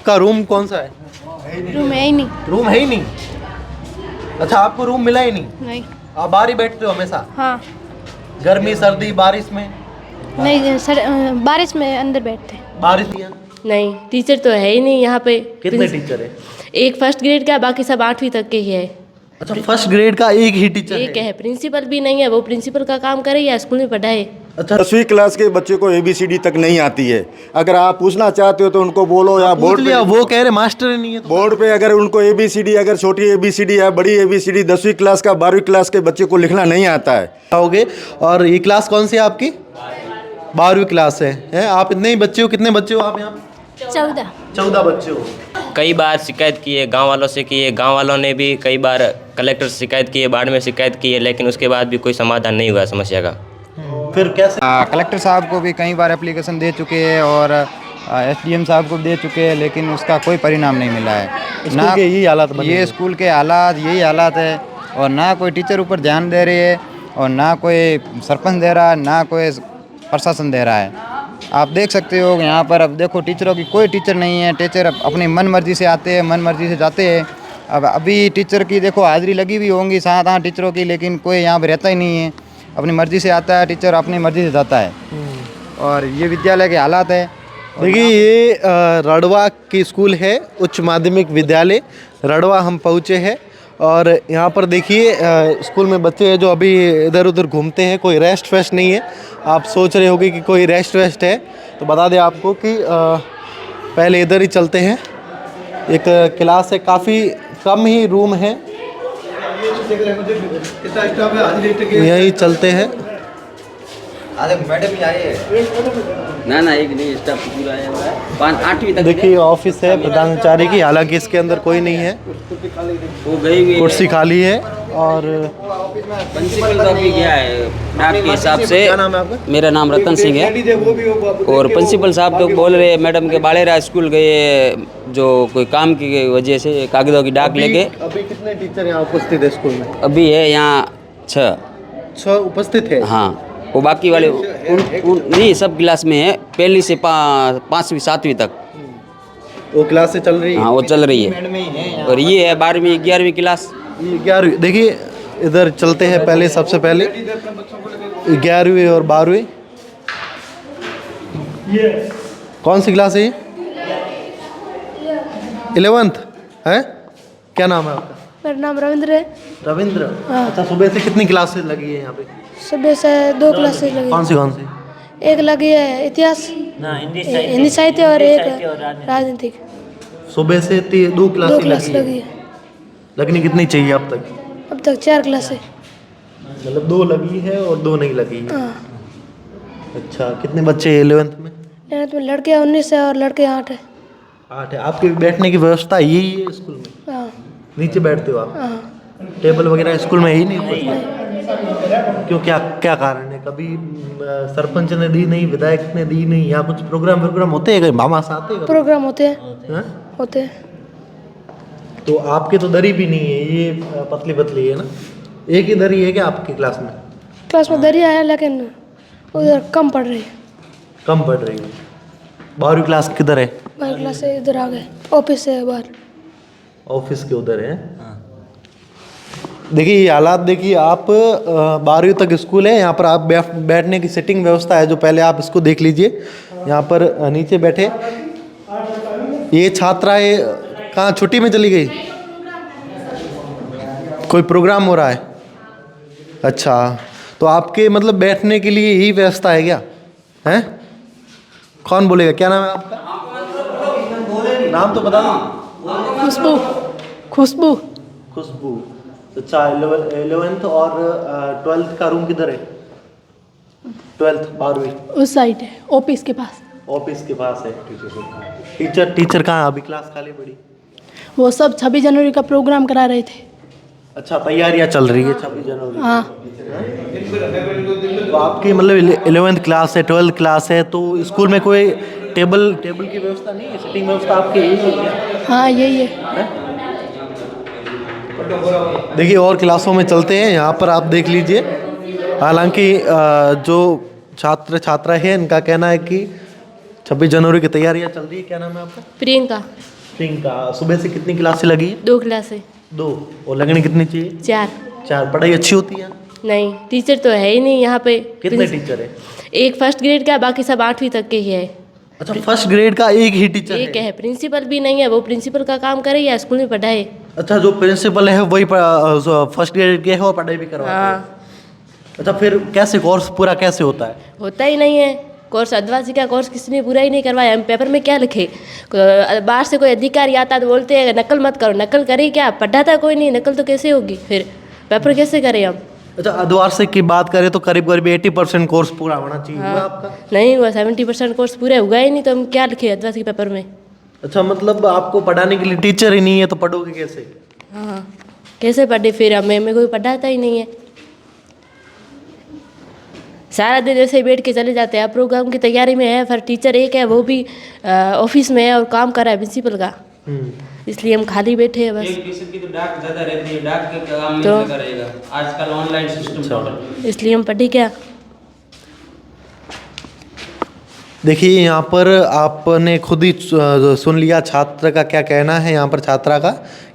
आपका रूम कौन सा है? रूम है ही नहीं। रूम है ही नहीं? अच्छा, आपको रूम मिला ही नहीं? नहीं। आप बाहर ही बैठते हो हमेशा? हाँ। गर्मी सर्दी बारिश में? नहीं सर, बारिश में अंदर बैठते। बारिश दिया? नहीं, टीचर तो है ही नहीं यहाँ पे। कितने टीचर है? एक फर्स्ट ग्रेड का, बाकी सब 8वीं तक के ही है। अच्छा, फर्स्ट ग्रेड का एक ही टीचर एक है, प्रिंसिपल भी नहीं है। वो प्रिंसिपल का काम करे या स्कूल में पढ़ाए। अच्छा, 10वीं क्लास के बच्चे को ABCD तक नहीं आती है। अगर आप पूछना चाहते हो तो उनको बोलो, या बोर्ड पे, वो कह रहे मास्टर ही नहीं है तो। बोर्ड पे अगर उनको ABCD, अगर छोटी ABCD या बड़ी ABCD 10वीं क्लास का 12वीं क्लास के बच्चे को लिखना नहीं आता है। आओगे। और ये क्लास कौन सी है आपकी? 12वीं क्लास है। आप इतने ही बच्चे हो? कितने बच्चे हो आप यहाँ? 14 बच्चे हो। कई बार शिकायत की है, गांव वालों से की है। गांव वालों ने भी कई बार कलेक्टर से शिकायत की है, बाढ़ में शिकायत की है, लेकिन उसके बाद भी कोई समाधान नहीं हुआ समस्या का। फिर कैसे? कलेक्टर साहब को भी कई बार एप्लीकेशन दे चुके हैं और SDM साहब को भी दे चुके हैं, लेकिन उसका कोई परिणाम नहीं मिला है। ना के यही हालात बने ये हैं। स्कूल के हालात यही हालात है, और ना कोई टीचर ऊपर ध्यान दे रही है, और ना कोई सरपंच दे रहा है, ना कोई प्रशासन दे रहा है। आप देख सकते हो यहाँ पर, अब देखो टीचरों की कोई टीचर नहीं है। टीचर अपनी मन मर्जी से आते हैं, मन मर्जी से जाते हैं। अब अभी टीचर की देखो हाजिरी लगी हुई होंगी 7-8 टीचरों की, लेकिन कोई यहाँ पर रहता ही नहीं है। अपनी मर्जी से आता है टीचर, अपनी मर्जी से जाता है। और ये विद्यालय के हालात है। देखिए, ये रड़वा की स्कूल है, उच्च माध्यमिक विद्यालय रड़वा। हम पहुँचे हैं और यहाँ पर देखिए स्कूल में बच्चे हैं जो अभी इधर उधर घूमते हैं। कोई रेस्ट वेस्ट नहीं है। आप सोच रहे होंगे कि कोई रेस्ट वेस्ट है, तो बता दें आपको कि पहले इधर ही चलते हैं। एक क्लास है, काफ़ी कम ही रूम है, यही चलते हैं। मैडम ही आए हैं ना एक नहीं, स्टाफ पूरा आया हुआ है। 8वीं तक देखिए ऑफिस है प्रधानाचार्य की, हालांकि इसके अंदर कोई नहीं है, वो गई हुई कुर्सी खाली है। और प्रिंसिपल का भी गया है डाक के हिसाब से। क्या नाम है आपका? मेरा नाम रतन सिंह है। और प्रिंसिपल साहब तो बोल रहे हैं मैडम के बालेरा स्कूल गए, जो कोई काम की वजह से कागजों की डाक लेके। अभी कितने टीचर यहाँ उपस्थित है स्कूल में? अभी है यहाँ 6 उपस्थित है। हाँ, वो बाकी वाले नहीं, सब क्लास में है, पहली से 5वीं 7वीं तक वो क्लास से चल रही है। हाँ, वो चल रही है। और ये है 12वीं 11वीं क्लास। 11वीं। देखिए इधर चलते हैं, पहले सबसे पहले 11वीं और 12वीं। कौन सी क्लास है ये? 11th है। क्या नाम है आपका? मेरा नाम रविंद्र है। रविंद्र। अच्छा, सुबह से कितनी क्लासेस लगी है यहाँ पे? सुबह से 2 क्लासेस लगी। कौन सी? एक लगी है इतिहास, हिंदी साहित्य, और एक राजनीतिक। सुबह से 2 क्लास लगी है। लगनी कितनी चाहिए अब तक? अब तक 4 क्लासेस। मतलब 2 लगी है और 2 नहीं लगी है। हाँ। अच्छा, कितने बच्चे 11th में? 11th में लड़के 19 है और लड़के 8 है। 8 है। आपके बैठने की व्यवस्था यही है स्कूल में? हाँ। नीचे बैठते हो आप? हाँ। टेबल वगैरह स्कूल में ही नहीं? क्यों, क्या क्या कारण है? कभी सरपंच ने दी नहीं, विधायक ने दी नहीं, या कुछ प्रोग्राम होते हैं? मामा से आते हैं प्रोग्राम होते हैं? हाँ? होते हैं। तो आपके तो दरी भी नहीं है, ये पतली है ना? एक ही दरी है क्या आपकी क्लास में? क्लास में दरिया है, लेकिन उधर कम पढ़ रही है। कम पढ़ रही है। 12वीं क्लास किधर है? 12वीं क्लास से इधर आ गए, ऑफिस से बाहर। ऑफिस के उधर है। देखिए ये हालात देखिए आप, 12वीं तक स्कूल है। यहाँ पर आप बैठने की सिटिंग व्यवस्था है, जो पहले आप इसको देख लीजिए। यहाँ पर नीचे बैठे ये छात्राएं कहाँ छुट्टी में चली गई? कोई प्रोग्राम हो रहा है? अच्छा, तो आपके मतलब बैठने के लिए यही व्यवस्था है क्या? हैं? कौन बोलेगा? क्या नाम है आपका? नाम तो बता दो। खुशबू। खुशबू। अच्छा, 11th और 12th का रूम किधर है? 12th 12वीं उस साइड है, ऑफिस के पास। ऑफिस के पास है। टीचर कहाँ? अभी क्लास खाली पड़ी। वो सब 26 जनवरी का प्रोग्राम करा रहे थे। अच्छा, तैयारियां चल रही है 26 जनवरी। हाँ। तो आपकी मतलब 11th क्लास है, 12th क्लास है, तो स्कूल में कोई टेबल की व्यवस्था नहीं है? सिटिंग व्यवस्था आपकी यही है क्या? हाँ, यही है। देखिए और क्लासों में चलते हैं। यहाँ पर आप देख लीजिए, हालांकि जो छात्रा है, इनका कहना है कि 26 जनवरी की तैयारियां चल रही है। क्या नाम है आपका? प्रियंका। स्प्रिंग का सुबह से कितनी क्लासें लगी है? 2 क्लास है। 2 और लगनी कितनी चाहिए? 4। 4। पढ़ाई अच्छी होती है? नहीं, टीचर तो है ही नहीं यहाँ पे। कितने टीचर है? एक फर्स्ट ग्रेड का, बाकी सब 8वीं तक के ही है। अच्छा, फर्स्ट ग्रेड का एक ही टीचर एक है, प्रिंसिपल भी नहीं है। वो प्रिंसिपल का काम करे या स्कूल में पढ़ाए। अच्छा, जो प्रिंसिपल है वही फर्स्ट ग्रेड के है और पढ़ाई भी करवाते हैं। हाँ, अच्छा, फिर कैसे कोर्स पूरा कैसे होता है? होता ही नहीं है कोर्स। आदिवासी का कोर्स किसी ने पूरा ही नहीं करवाया। हम पेपर में क्या लिखे? बाहर से कोई अधिकारी आता तो बोलते हैं नकल मत करो। नकल करी क्या? पढ़ाता कोई नहीं, नकल तो कैसे होगी? फिर पेपर कैसे करें हम? अच्छा, आदिवासी की बात करें तो करीब करीब 80% कोर्स पूरा होना चाहिए। हुआ आपका? नहीं हुआ, 70% कोर्स पूरा हुआ ही नहीं, तो हम क्या लिखे आदिवासी के पेपर में? अच्छा, मतलब आपको पढ़ाने के लिए टीचर ही नहीं है तो पढ़ोगे कैसे? हाँ, कैसे पढ़े फिर? हमें कोई पढ़ाता ही नहीं है। सारा दिन ऐसे ही बैठ के चले जाते हैं। प्रोग्राम की तैयारी में है, फिर टीचर एक है, वो भी ऑफिस में है और काम कर रहा है प्रिंसिपल का। इसलिए हम खाली बैठे हैं बस। एक टीचर की तो डाक ज़्यादा रहती है, डाक के काम में तो लगा रहेगा। आजकल ऑनलाइन सिस्टम टोटल। इसलिए हम पढ़े क्या? देखिए, यहाँ पर आपने खुद ही सुन लिया छात्र का क्या कहना है। यहाँ पर छात्रा का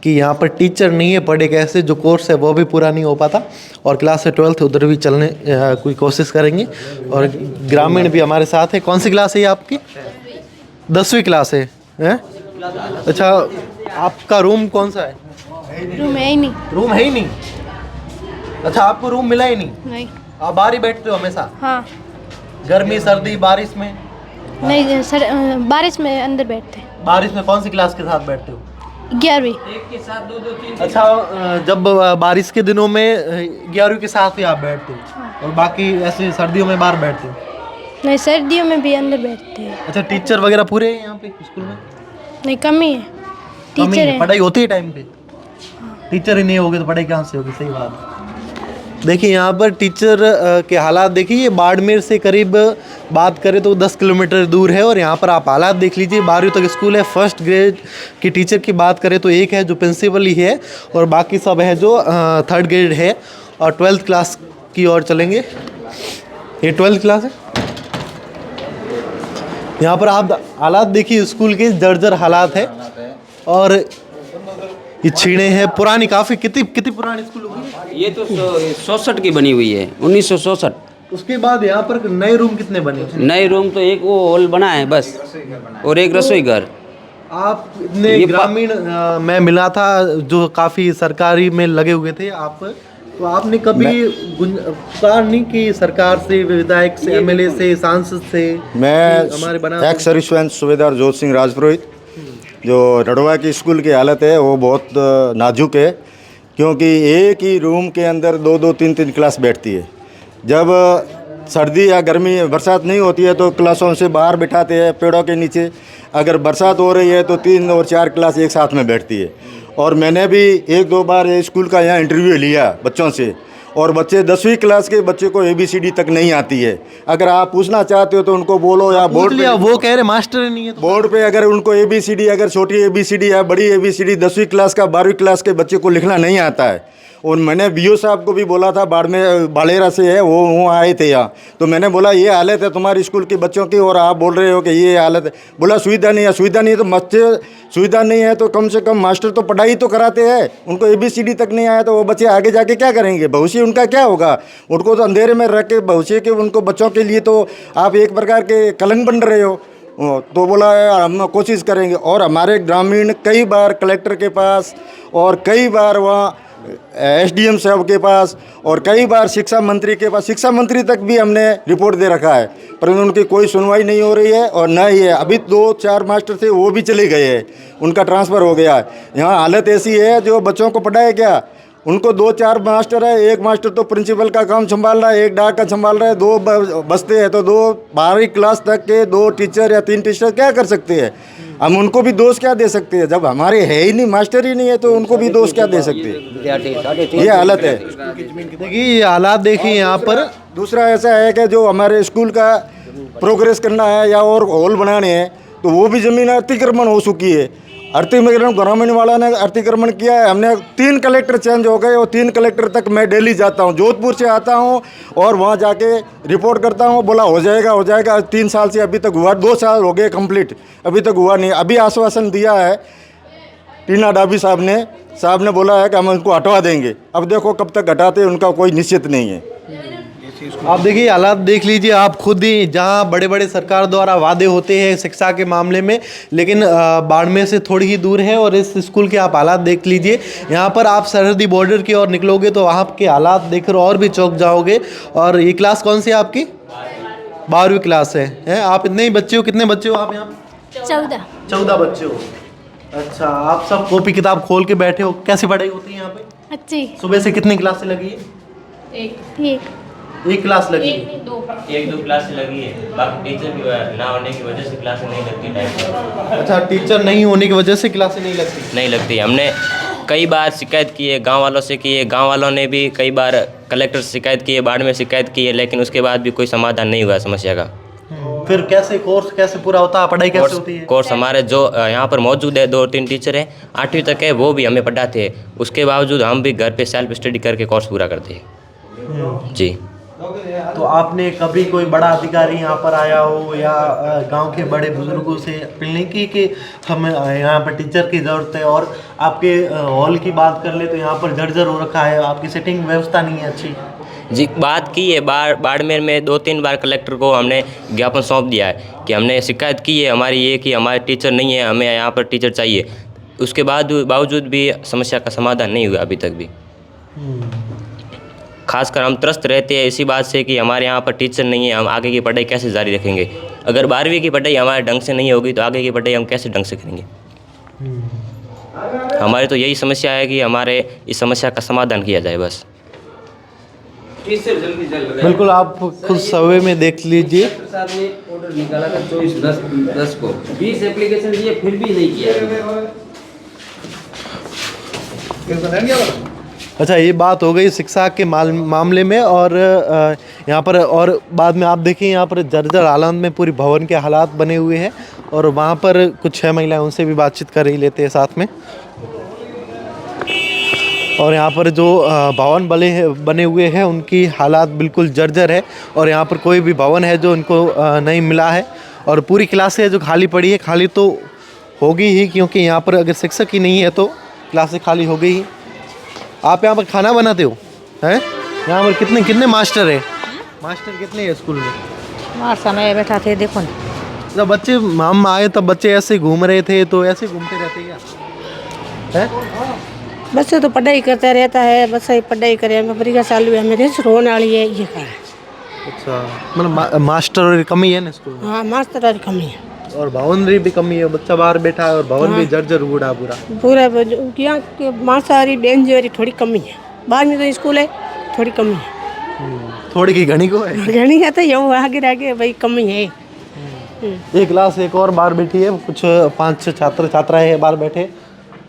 कि यहाँ पर टीचर नहीं है, पढ़े कैसे? जो कोर्स है वो भी पूरा नहीं हो पाता। और क्लास से 12th उधर भी चलने कोई कोशिश करेंगे। और ग्रामीण भी हमारे साथ है। कौन सी क्लास है ये आपकी? 10वीं क्लास है, हैं? अच्छा, आपका रूम कौन सा है? रूम है ही नहीं। रूम है ही नहीं? अच्छा, आपको रूम मिला ही नहीं? नहीं। आप बाहर ही बैठते हो हमेशा? हाँ। गर्मी सर्दी बारिश में? नहीं सर, बारिश में अंदर बैठते हैं। बारिश में कौन सी क्लास के साथ बैठते हो? 11वीं। एक के साथ 2 2 3। अच्छा, जब बारिश के दिनों में 11वीं के साथ ही आप बैठते हो और बाकी ऐसे सर्दियों में बाहर बैठते हो? नहीं, सर्दियों में भी अंदर बैठते हैं। अच्छा, टीचर वगैरह पूरे हैं यहाँ पे स्कूल में? नहीं, कमी है। कमी टीचर है? है। पढ़ाई होती है टाइम पे? टीचर ही नहीं होगे तो पढ़ाई कहाँ से होगी? सही बात है। देखिए, यहाँ पर टीचर के हालात देखिए। ये बाड़मेर से करीब बात करें तो 10 किलोमीटर दूर है और यहाँ पर आप हालात देख लीजिए। 12वीं तक स्कूल है। फर्स्ट ग्रेड की टीचर की बात करें तो एक है जो प्रिंसिपल ही है और बाकी सब है जो 3rd ग्रेड है। और 12th क्लास की ओर चलेंगे। ये 12th क्लास है। यहाँ पर आप हालात देखिए स्कूल के, जर्जर हालात है। और ये छीने हैं पुरानी काफ़ी। कितनी पुरानी स्कूल होगी? ये तो 67 की बनी हुई है, 1967। उसके बाद यहाँ पर नए रूम कितने बने? नए रूम तो एक वो हॉल बना है बस, और एक रसोई घर। आप इतने ग्रामीण मैं मिला था जो काफ़ी सरकारी में लगे हुए थे आप, तो आपने कभी पुकार नहीं की सरकार से, विधायक से, एमएलए से, सांसद से? हमारे मैं एक्स सर्विसमैन सूबेदार जोत सिंह राजपुरोहित। जो रड़वा की स्कूल की हालत है वो बहुत नाजुक है, क्योंकि एक ही रूम के अंदर 2 2 3 3 क्लास बैठती है। जब सर्दी या गर्मी बरसात नहीं होती है तो क्लासों से बाहर बिठाते हैं पेड़ों के नीचे। अगर बरसात हो रही है तो 3 और 4 क्लास एक साथ में बैठती है। और मैंने भी 1-2 बार ये स्कूल का यहाँ इंटरव्यू लिया बच्चों से, और बच्चे 10वीं क्लास के बच्चे को ABCD तक नहीं आती है। अगर आप पूछना चाहते हो तो उनको बोलो, या बोर्ड पे, वो कह रहे मास्टर ही नहीं है तो बोर्ड पे अगर उनको ABCD, अगर छोटी ABCD या बड़ी ABCD 10वीं क्लास का 12वीं क्लास के बच्चे को लिखना नहीं आता है। और मैंने BO साहब को भी बोला था, बाड़ेरा से है वो आए थे यहाँ, तो मैंने बोला ये हालत है तुम्हारी स्कूल के बच्चों की और आप बोल रहे हो कि ये हालत है। बोला सुविधा नहीं है। सुविधा नहीं है तो बच्चे, सुविधा नहीं है तो कम से कम मास्टर तो पढ़ाई तो कराते हैं। उनको ABCD तक नहीं आया तो वो बच्चे आगे जाके क्या करेंगे? भविष्य उनका क्या होगा? उनको तो अंधेरे में रख के भविष्य के उनको बच्चों के लिए तो आप एक प्रकार के कलंक बन रहे हो। तो बोला हम कोशिश करेंगे। और हमारे ग्रामीण कई बार कलेक्टर के पास और कई बार वहाँ SDM साहब के पास और कई बार शिक्षा मंत्री के पास, शिक्षा मंत्री तक भी हमने रिपोर्ट दे रखा है, परंतु उनकी कोई सुनवाई नहीं हो रही है। और न ही है, अभी 2-4 मास्टर थे वो भी चले गए हैं, उनका ट्रांसफ़र हो गया है। यहाँ हालत ऐसी है जो बच्चों को पढ़ाए क्या, उनको 2-4 मास्टर है। एक मास्टर तो प्रिंसिपल का काम संभाल रहा है, एक डाक का संभाल रहा है, 2 बसते हैं तो 2 12वीं क्लास तक के 2 टीचर या 3 टीचर क्या कर सकते हैं? हम उनको भी दोष क्या दे सकते हैं? जब हमारे है ही नहीं, मास्टर ही नहीं है, तो उनको भी दोष क्या दे सकते हैं? ये हालत है। देखिए, ये हालात देखिए यहाँ पर। दूसरा ऐसा है कि जो हमारे स्कूल का प्रोग्रेस करना है या और हॉल बनाने हैं तो वो भी ज़मीन अतिक्रमण हो चुकी है। अतिक्रमण ग्रामीण वाला ने अतिक्रमण किया है। हमने 3 कलेक्टर चेंज हो गए और 3 कलेक्टर तक मैं डेली जाता हूँ, जोधपुर से आता हूँ और वहाँ जाके रिपोर्ट करता हूँ। बोला हो जाएगा। 3 साल से अभी तक हुआ, 2 साल हो गए कंप्लीट, अभी तक हुआ नहीं। अभी आश्वासन दिया है टीना डाबी साहब ने बोला है कि हम उनको हटवा देंगे। अब देखो कब तक हटाते हैं, उनका कोई निश्चित नहीं है। आप देखिए हालात देख लीजिए आप खुद ही, जहां बड़े बड़े सरकार द्वारा वादे होते हैं शिक्षा के मामले में, लेकिन बाड़मेर से थोड़ी ही दूर है। और इस स्कूल के आप हालात देख लीजिए, यहाँ पर आप सरहदी बॉर्डर की ओर निकलोगे तो वहाँ के हालात देखकर और भी चौंक जाओगे। और ये क्लास कौन सी है आपकी? 12वीं क्लास है? आप इतने ही बच्चे हो? कितने बच्चे हो आप यहाँ? 14 बच्चे हो। अच्छा, आप सब कॉपी किताब खोल के बैठे हो। कैसी पढ़ाई होती है यहाँ पे? अच्छी। सुबह से कितनी क्लासें लगी है? एक क्लास लगी है। एक दो क्लास लगी है, बाकी टीचर की ना होने की वजह से क्लासें नहीं लगती टाइम पर। अच्छा, टीचर नहीं होने की वजह से क्लासें नहीं लगती? नहीं लगती। हमने कई बार शिकायत की है, गांव वालों से की है, गांव वालों ने भी कई बार कलेक्टर से शिकायत की है, बाड़मेर शिकायत की है, लेकिन उसके बाद भी कोई समाधान नहीं हुआ समस्या का। फिर कैसे कोर्स कैसे पूरा होता है, पढ़ाई कैसे होती है? कोर्स हमारे जो यहाँ पर मौजूद है 2-3 टीचर हैं, 8वीं तक है, वो भी हमें पढ़ाते हैं। उसके बावजूद हम भी घर पे सेल्फ स्टडी करके कोर्स पूरा करते हैं जी। तो आपने कभी कोई बड़ा अधिकारी यहाँ पर आया हो या गांव के बड़े बुजुर्गों से अपील नहीं की कि हमें यहाँ पर टीचर की ज़रूरत है? और आपके हॉल की बात कर ले तो यहाँ पर जर्जर हो रखा है, आपकी सिटिंग व्यवस्था नहीं है अच्छी। जी, बात की है, बाड़मेर में 2-3 बार कलेक्टर को हमने ज्ञापन सौंप दिया है कि हमने शिकायत की है हमारी ये कि हमारे टीचर नहीं है, हमें यहाँ पर टीचर चाहिए। उसके बावजूद भी समस्या का समाधान नहीं हुआ अभी तक भी। खासकर हम त्रस्त रहते हैं इसी बात से कि हमारे यहाँ पर टीचर नहीं है, हम आगे की पढ़ाई कैसे जारी रखेंगे? अगर 12वीं की पढ़ाई हमारे ढंग से नहीं होगी तो आगे की पढ़ाई हम कैसे ढंग से करेंगे? हमारी तो यही समस्या है कि हमारे इस समस्या का समाधान किया जाए बस। बिल्कुल, आप खुद सर्वे में देख लीजिए। साहब ने ऑर्डर निकाला था 24/10 को, 20 एप्लीकेशन दिए फिर भी नहीं किया। अच्छा, ये बात हो गई शिक्षा के मामले में। और यहाँ पर और बाद में आप देखिए यहाँ पर जर्जर हालत में पूरी भवन के हालात बने हुए हैं। और वहाँ पर कुछ 6 महिलाएं, उनसे भी बातचीत कर ही लेते हैं साथ में। और यहाँ पर जो भवन बने हुए हैं उनकी हालात बिल्कुल जर्जर है। और यहाँ पर कोई भी भवन है जो उनको नहीं मिला है। और पूरी क्लासें जो खाली पड़ी है, खाली तो होगी ही, क्योंकि यहाँ पर अगर शिक्षक ही नहीं है तो क्लासें खाली हो गई ही। आप यहाँ पर खाना बनाते हो हैं? यहाँ पर कितने मास्टर है? मास्टर कितने हैं स्कूल में? और समय बैठा थे, देखो ना। जब बच्चे हम आए तब बच्चे ऐसे घूम रहे थे, तो ऐसे घूमते रहते क्या हैं? बच्चे तो पढ़ाई करता रहता है, बस पढ़ाई करे, परीक्षा चालू है, मेरे रोने वाली है, ये कहा है। अच्छा, मतलब मास्टर की कमी है ना स्कूल में? हाँ, मास्टर की कमी है। और भवन भी कमी है, बच्चा बाहर बैठा है और भवन भी जर्जर हुआ पूरा यहाँ के मास्टर बेंच वाली थोड़ी कमी है। बाद में तो स्कूल है, थोड़ी कमी है। थोड़ी की घनी को है, घनी है तो यूँ आगे भाई कमी है। एक क्लास एक और बाहर बैठी है, कुछ 5-6 छात्र छात्राएं बाहर बैठे।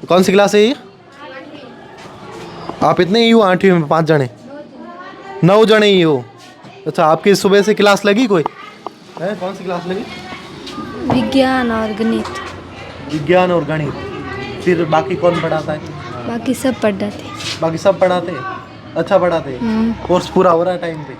कौन सी क्लास है ये? आप इतने ही हो 8वीं में? 5 जने, 9 जने ही हो। अच्छा, आपकी सुबह से क्लास लगी कोई है? कौन सी क्लास लगी? विज्ञान और गणित। विज्ञान और गणित। फिर बाकी कौन पढ़ाता है? बाकी सब पढ़ाते। बाकी सब पढ़ाते हैं? अच्छा पढ़ाते हैं? कोर्स पूरा हो रहा है टाइम पे?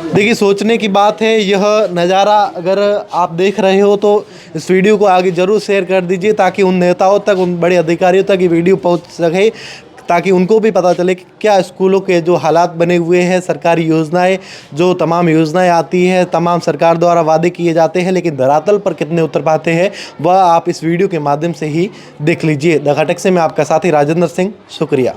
देखिए, सोचने की बात है। यह नज़ारा अगर आप देख रहे हो तो इस वीडियो को आगे ज़रूर शेयर कर दीजिए, ताकि उन नेताओं तक, उन बड़े अधिकारियों तक ये वीडियो पहुंच सके, ताकि उनको भी पता चले कि क्या स्कूलों के जो हालात बने हुए हैं, सरकारी योजनाएं, जो तमाम योजनाएं आती हैं, तमाम सरकार द्वारा वादे किए जाते हैं, लेकिन धरातल पर कितने उतर पाते हैं वह आप इस वीडियो के माध्यम से ही देख लीजिए। द घटक से मैं आपका साथी राजेंद्र सिंह, शुक्रिया।